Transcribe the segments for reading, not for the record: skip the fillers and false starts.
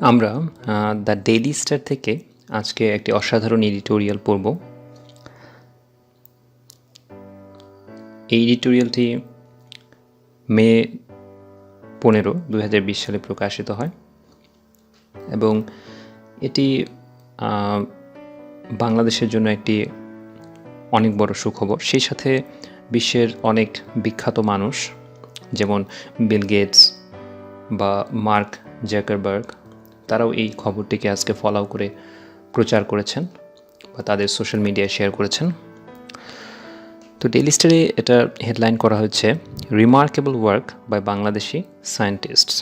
আমরা the daily star থেকে আজকে একটি অসাধারণ এডিটোরিয়াল পড়ব। এই এডিটোরিয়ালটি মে 15, 2020 সালে প্রকাশিত হয় এবং এটি বাংলাদেশের জন্য একটি অনেক বড় সুখবর। সেই সাথে বিশ্বের অনেক বিখ্যাত মানুষ যেমন বিল গেটস বা মার্ক জাকারবার্গ তারাও এই খবরটিকে আজকে ফলো করে প্রচার করেছেন বা তাদের সোশ্যাল মিডিয়ায় শেয়ার করেছেন। তো ডেইলি স্টারে এটা হেডলাইন করা হয়েছে remarkable work by Bangladeshi scientists.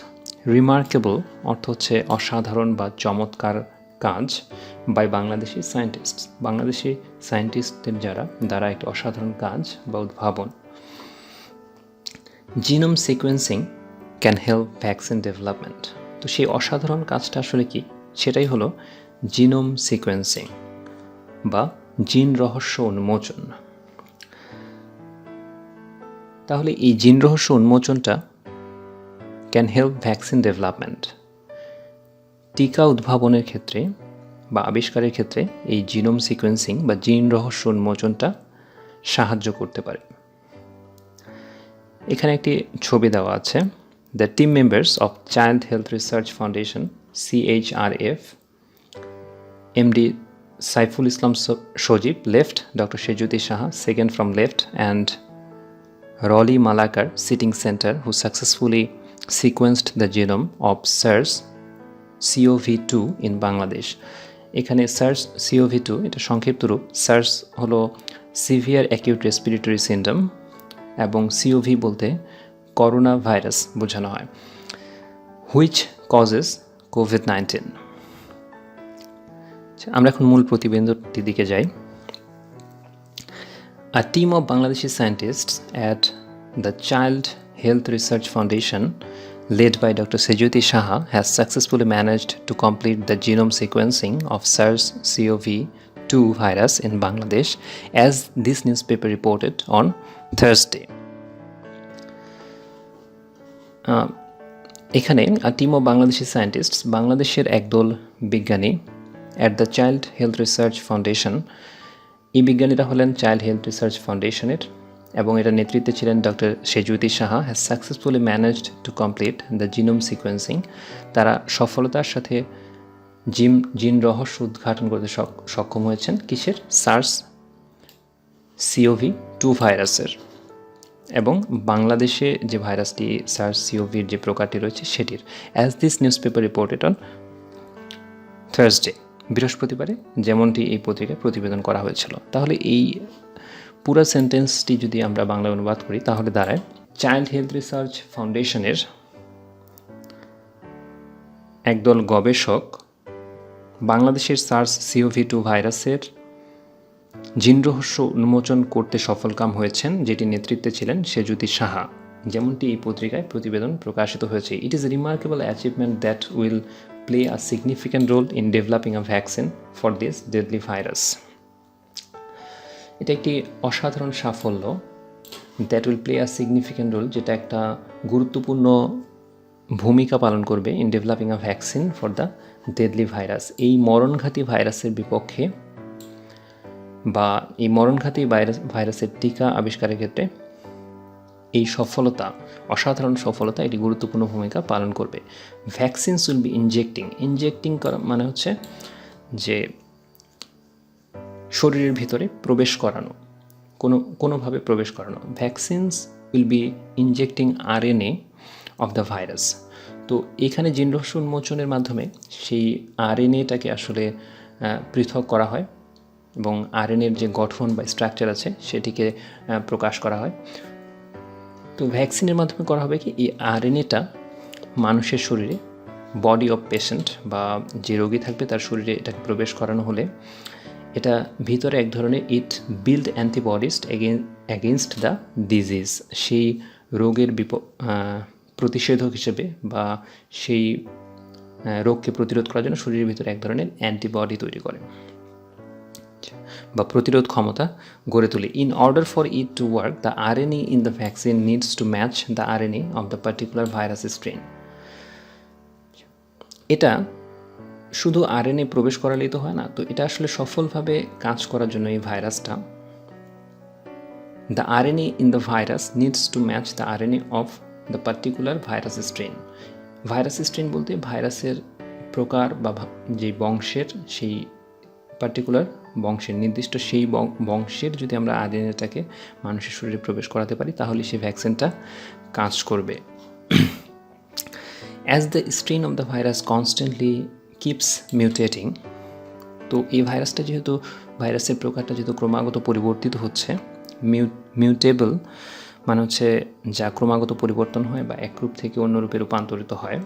Remarkable অর্থ হচ্ছে অসাধারণ বা চমৎকার কাজ বাই বাংলাদেশি সায়েন্টিস্টস, বাংলাদেশি সায়েন্টিস্টদের দ্বারা একটি অসাধারণ কাজ বা উদ্ভাবন। Genome sequencing can help vaccine development. তো সেই অসাধারণ কাজটা আসলে কি, সেটাই হলো জিনোম সিকোয়েন্সিং বা জিন রহস্য উন্মোচন। তাহলে এই জিন রহস্য উন্মোচনটা ক্যান হেল্প ভ্যাকসিন ডেভেলপমেন্ট, টিকা উদ্ভাবনের ক্ষেত্রে বা আবিষ্কারের ক্ষেত্রে এই জিনোম সিকোয়েন্সিং বা জিন রহস্য উন্মোচনটা সাহায্য করতে পারে। এখানে একটি ছবি দেওয়া আছে। The team members of child health research foundation CHRF, MD Saiful Islam Shojib left, Dr. Shejuti Shaha second from left, and Rolly Malakar sitting center, who successfully sequenced the genome of SARS-CoV-2 in Bangladesh. এখানে SARS-CoV-2 এটা সংক্ষিপ্ত রূপ। SARS হলো severe acute respiratory syndrome এবং CoV বলতে corona virus বোঝানো হয়, which causes COVID-19। আমরা এখন মূল প্রতিবেদনটির দিকে যাই। A team of Bangladeshi scientists at the Child Health Research Foundation, led by Dr. Shejuti Shaha, has successfully managed to complete the genome sequencing of SARS-CoV-2 virus in Bangladesh, as this newspaper reported on Thursday. এখানে a team of Bangladeshi scientists, বাংলাদেশের একদল বিজ্ঞানী at the Child Health Research Foundation, এই বিজ্ঞানীরা হলেন child health research ফাউন্ডেশনের এবং এটার নেতৃত্বে ছিলেন doctor Sejuti Saha, has successfully managed to complete the genome sequencing. তারা সফলতার সাথে জিন রহস্য উদ্ঘাটন করতে সক্ষম হয়েছেন। কিসের? SARS-CoV-2 ভাইরাসের। এবং বাংলাদেশে যে ভাইরাসটি SARS-CoV-র যে প্রকারটি রয়েছে সেটির। As this news paper reported on Thursday, বৃহস্পতিবারে যেমনটি এই পত্রিকায় প্রতিবেদন করা হয়েছিল। তাহলে এই পুরো সেন্টেন্সটি যদি আমরা বাংলা অনুবাদ করি তাহলে দাঁড়ায়, চাইল্ড হেলথ রিসার্চ ফাউন্ডেশনের একদল গবেষক বাংলাদেশের SARS-CoV-2 ভাইরাসের জিন রহস্য উন্মোচন করতে সফলকাম হয়েছেন, যেটি নেতৃত্বে ছিলেন শেজুতি সাহা, যেমনটি এই পত্রিকায় প্রতিবেদন প্রকাশিত হয়েছে। It is a remarkable achievement that will play a significant role in developing a vaccine for this deadly virus. এটা একটি অসাধারণ সাফল্য, that will play a significant role, যেটা একটা গুরুত্বপূর্ণ ভূমিকা পালন করবে in developing a vaccine for the deadly virus, এই মরণঘাতী ভাইরাসের বিপক্ষে বা এই মরণঘাতী ভাইরাসের টিকা আবিষ্কারের ক্ষেত্রে এই সফলতা, অসাধারণ সফলতা, এটি গুরুত্বপূর্ণ ভূমিকা পালন করবে। ভ্যাকসিনস উইল বি ইনজেক্টিং করা মানে হচ্ছে যে শরীরের ভিতরে প্রবেশ করানো, কোনোভাবে প্রবেশ করানো। Vaccines will be injecting RNA of the virus. তো এখানে জিন রহস্য উন্মোচনের মাধ্যমে সেই RNAটাকে আসলে পৃথক করা হয় এবং RNAর যে গঠন বা স্ট্রাকচার আছে সেটিকে প্রকাশ করা হয়। তো ভ্যাকসিনের মাধ্যমে করা হবে কি, এই RNAটা মানুষের শরীরে, বডি অফ পেশেন্ট বা যে রোগী থাকবে তার শরীরে এটাকে প্রবেশ করানো হলে এটা ভিতরে এক ধরনের it build antibodies against the disease, সেই রোগের প্রতিষেধক হিসেবে বা সেই রোগকে প্রতিরোধ করার জন্য শরীরের ভিতরে এক ধরনের অ্যান্টিবডি তৈরি করে বা প্রতিরোধ ক্ষমতা গড়ে তোলে। In order for it to work, the RNA in the vaccine needs to match the RNA of the particular virus strain. এটা শুধু আরএনএ প্রবেশ করালেই তো হয় না, তো এটা আসলে সফলভাবে কাজ করার জন্য এই ভাইরাসটা, the RNA in the virus needs to match the RNA of the particular virus strain. Virus strain বলতে ভাইরাসের প্রকার বা যে বংশের, সেই পার্টিকুলার বংশের নির্দিষ্ট সেই বংশের যদি আমরা আরএনএটাকে মানুষের শরীরে প্রবেশ করাতে পারি তাহলে সেই ভ্যাকসিনটা কাজ করবে। As the strain of the virus constantly keeps mutating, তো এই ভাইরাসটা যেহেতু ভাইরাসের প্রকারটা যেহেতু ক্রমাগত পরিবর্তিত হচ্ছে, মিউটেবল মানে হচ্ছে যা ক্রমাগত পরিবর্তন হয় বা এক রূপ থেকে অন্য রূপে রূপান্তরিত হয়,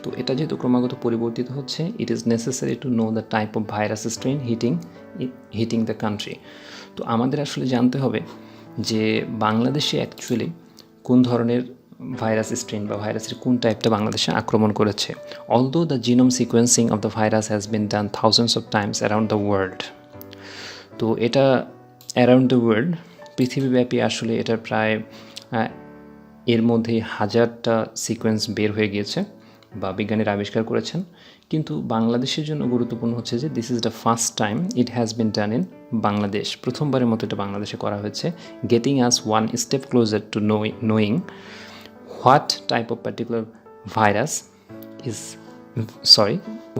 তো এটা যেহেতু ক্রমাগত পরিবর্তিত হচ্ছে, it is necessary to know the type of virus strain hitting the country. তো আমাদের আসলে জানতে হবে যে বাংলাদেশে অ্যাকচুয়ালি কোন ধরনের ভাইরাস স্ট্রেন বা ভাইরাসের কোন টাইপটা বাংলাদেশে আক্রমণ করেছে। Although the genome sequencing of the virus has been done thousands of Times around the world, তো এটা অ্যারাউন্ড দ্য ওয়ার্ল্ড পৃথিবীব্যাপী আসলে এটার প্রায় এর মধ্যে হাজারটা সিকোয়েন্স বের হয়ে গিয়েছে বা বিজ্ঞানীরা আবিষ্কার করেছেন, কিন্তু বাংলাদেশের জন্য গুরুত্বপূর্ণ হচ্ছে যে this is the first time it has been done in Bangladesh, প্রথমবারের মতো এটা বাংলাদেশে করা হয়েছে, getting us one step closer to knowing what type of particular virus is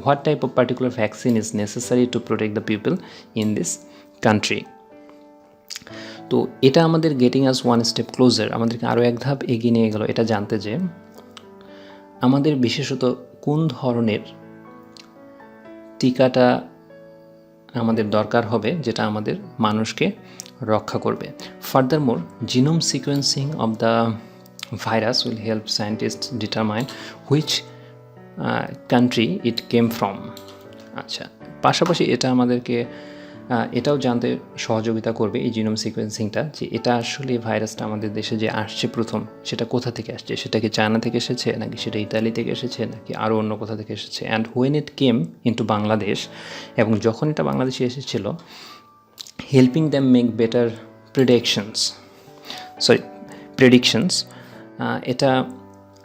what type of particular vaccine is necessary to protect the people in this country. তো এটা আমাদের getting us one step closure, আমাদেরকে আরও এক ধাপ এগিয়ে নিয়ে গেল এটা জানতে যে আমাদের বিশেষত কোন ধরনের টিকাটা আমাদের দরকার হবে যেটা আমাদের মানুষকে রক্ষা করবে। ফার্দারমোর genome sequencing of the virus will help scientist determine which country it came from. আচ্ছা, পাশাপাশি এটা আমাদেরকে এটাও জানতে সহযোগিতা করবে এই জিনোম সিকোয়েন্সিংটা, যে এটা আসলে ভাইরাসটা আমাদের দেশে যে আসছে প্রথম সেটা কোথা থেকে আসছে, সেটা কি চায়না থেকে এসেছে নাকি সেটা ইতালি থেকে এসেছে নাকি আরও অন্য কোথা থেকে এসেছে, and when it came into Bangladesh, এবং যখন এটা বাংলাদেশে এসেছিল, helping them make better predictions, এটা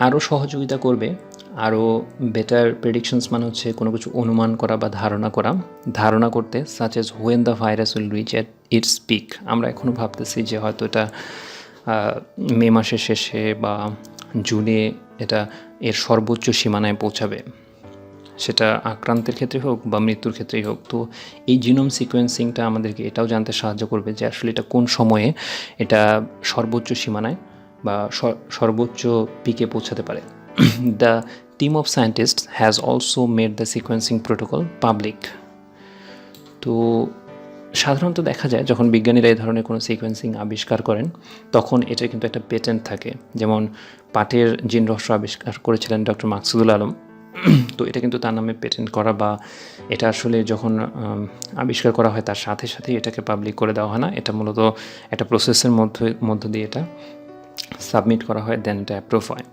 আরও সহযোগিতা করবে, আরও বেটার প্রেডিকশনস মানে হচ্ছে কোনো কিছু অনুমান করা বা ধারণা করতে, such as when the virus will reach at its peak. আমরা এখনও ভাবতেছি যে হয়তো এটা মে মাসের শেষে বা জুনে এটা এর সর্বোচ্চ সীমানায় পৌঁছাবে, সেটা আক্রান্তের ক্ষেত্রে হোক বা মৃত্যুর ক্ষেত্রেই হোক। তো এই জিনোম সিকোয়েন্সিংটা আমাদেরকে এটাও জানতে সাহায্য করবে যে আসলে এটা কোন সময়ে এটা সর্বোচ্চ সীমানায় বা সর্বোচ্চ পিকে পৌঁছাতে পারে। The team of scientist has also made the sequencing protocol public. তো সাধারণত দেখা যায় যখন বিজ্ঞানীরা এই ধরনের কোনো সিকোয়েন্সিং আবিষ্কার করেন তখন এটার কিন্তু একটা পেটেন্ট থাকে, যেমন পাটের জিন রহস্য আবিষ্কার করেছিলেন ডক্টর মাকসুদুল আলম, তো এটা কিন্তু তার নামে পেটেন্ট করা বা এটা আসলে যখন আবিষ্কার করা হয় তার সাথে সাথে এটাকে পাবলিক করে দেওয়া হয় না, এটা মূলত একটা প্রসেসের মধ্য দিয়ে এটা সাবমিট করা হয়, দেন এটা অ্যাপ্রুভ হয়।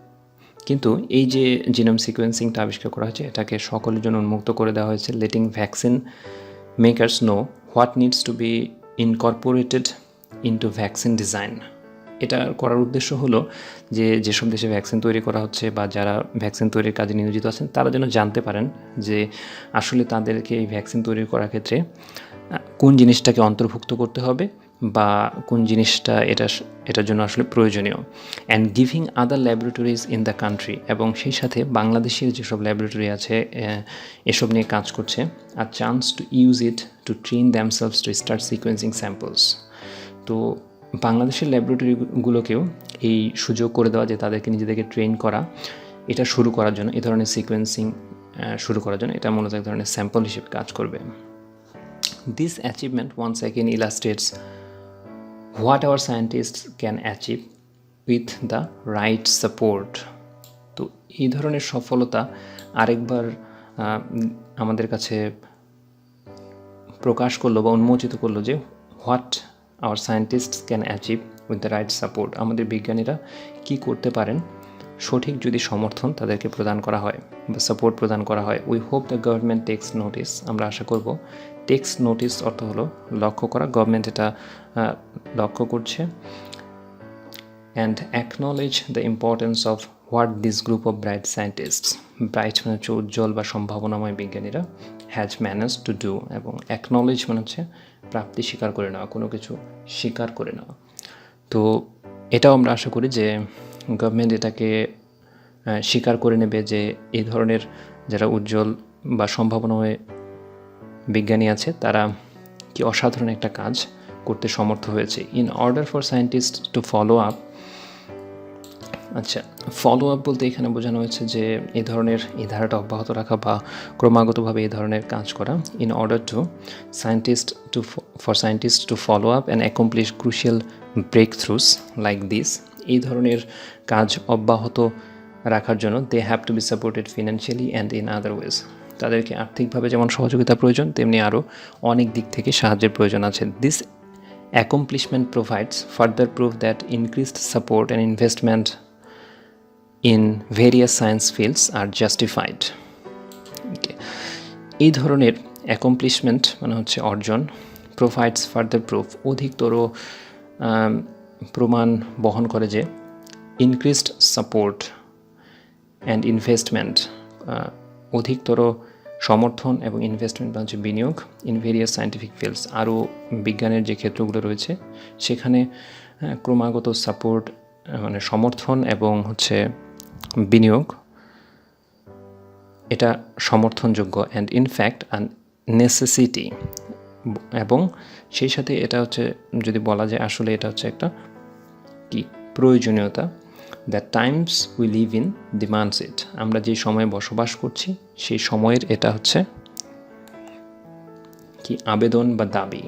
কিন্তু এই যে জিনোম সিকোয়েন্সিংটা আবিষ্কার করা হয়েছে এটাকে সকলের জন্য উন্মুক্ত করে দেওয়া হয়েছে, letting vaccine makers know what needs to be incorporated into vaccine design. এটা করার উদ্দেশ্য হলো যে যেসব দেশে ভ্যাকসিন তৈরি করা হচ্ছে বা যারা ভ্যাকসিন তৈরির কাজে নিয়োজিত আছেন তারা যেন জানতে পারেন যে আসলে তাদেরকে এই ভ্যাকসিন তৈরি করার ক্ষেত্রে কোন জিনিসটাকে অন্তর্ভুক্ত করতে হবে বা কোন জিনিসটা এটার জন্য আসলে প্রয়োজনীয়, and giving other laboratories in the country, এবং সেই সাথে বাংলাদেশের যেসব ল্যাবরেটরি আছে এসব নিয়ে কাজ করছে, আর chance to use it to train themselves to start sequencing samples. তো বাংলাদেশের ল্যাবরেটরিগুলোকেও এই সুযোগ করে দেওয়া যে তাদেরকে নিজেদেরকে ট্রেন করা এটা শুরু করার জন্য, এই ধরনের সিকোয়েন্সিং শুরু করার জন্য এটা মূলত এক ধরনের স্যাম্পল হিসেবে কাজ করবে। This achievement once again illustrates what our scientists can achieve with the right support. তো এই ধরনের সফলতা আরেকবার আমাদের কাছে প্রকাশ করলো বা উন্মোচিত করলো যে what hour scientists can achieve with the right support, আমাদের বিজ্ঞানীরা কি করতে পারেন সঠিক যদি সমর্থন তাদেরকে প্রদান করা হয় বা সাপোর্ট প্রদান করা হয়। We hope the government takes notice, আমরা আশা করব টেক্স নোটিস অর্থ হলো লক্ষ্য করা, গভর্নমেন্ট এটা লক্ষ্য করছে, and acknowledge the importance of what this group of bright scientists, bright মানে হচ্ছে উজ্জ্বল বা সম্ভাবনাময় বিজ্ঞানীরা, হ্যাজ ম্যানেজ টু ডু, এবং অ্যাকনলেজ মানে হচ্ছে প্রাপ্তি স্বীকার করে নেওয়া, কোনো কিছু স্বীকার করে নেওয়া। তো এটাও আমরা আশা করি যে গভর্নমেন্ট এটাকে স্বীকার করে নেবে যে এই ধরনের যারা উজ্জ্বল বা সম্ভাবনাময় বিজ্ঞানী আছে তারা কি অসাধারণ একটা কাজ করতে সমর্থ হয়েছে। In order for scientist to follow up, আচ্ছা ফলো আপ বলতে এখানে বোঝানো হয়েছে যে এই ধরনের এই ধারাটা অব্যাহত রাখা বা ক্রমাগতভাবে এই ধরনের কাজ করা। In order to scientist to follow up and accomplish crucial breakthroughs like this, এই ধরনের কাজ অব্যাহত রাখার জন্য they have to be supported financially and in other ways, তাদেরকে আর্থিকভাবে যেমন সহযোগিতা প্রয়োজন তেমনি আরও অনেক দিক থেকে সাহায্যের প্রয়োজন আছে। This accomplishment provides further proof that increased support and investment in various science fields are justified. Okay. এই ধরনের অ্যাকমপ্লিশমেন্ট মানে হচ্ছে অর্জন, প্রোভাইডস ফার্দার প্রুফ অধিকতর প্রমাণ বহন করে যে ইনক্রিজড সাপোর্ট অ্যান্ড ইনভেস্টমেন্ট, অধিকতর সমর্থন এবং ইনভেস্টমেন্ট বা হচ্ছে বিনিয়োগ ইন ভেরিয়াস সায়েন্টিফিক ফিল্ডস, আরও বিজ্ঞানের যে ক্ষেত্রগুলো রয়েছে সেখানে ক্রমাগত সাপোর্ট মানে সমর্থন এবং হচ্ছে বিনিয়োগ এটা সমর্থনযোগ্য, অ্যান্ড ইনফ্যাক্ট নেসেসিটি, এবং সেই সাথে এটা হচ্ছে যদি বলা যায় আসলে এটা হচ্ছে একটা কি প্রয়োজনীয়তা। The times we live in demands it, আমরা যে সময়ে বসবাস করছি সেই সময়ের এটা হচ্ছে কি আবেদন বা দাবি।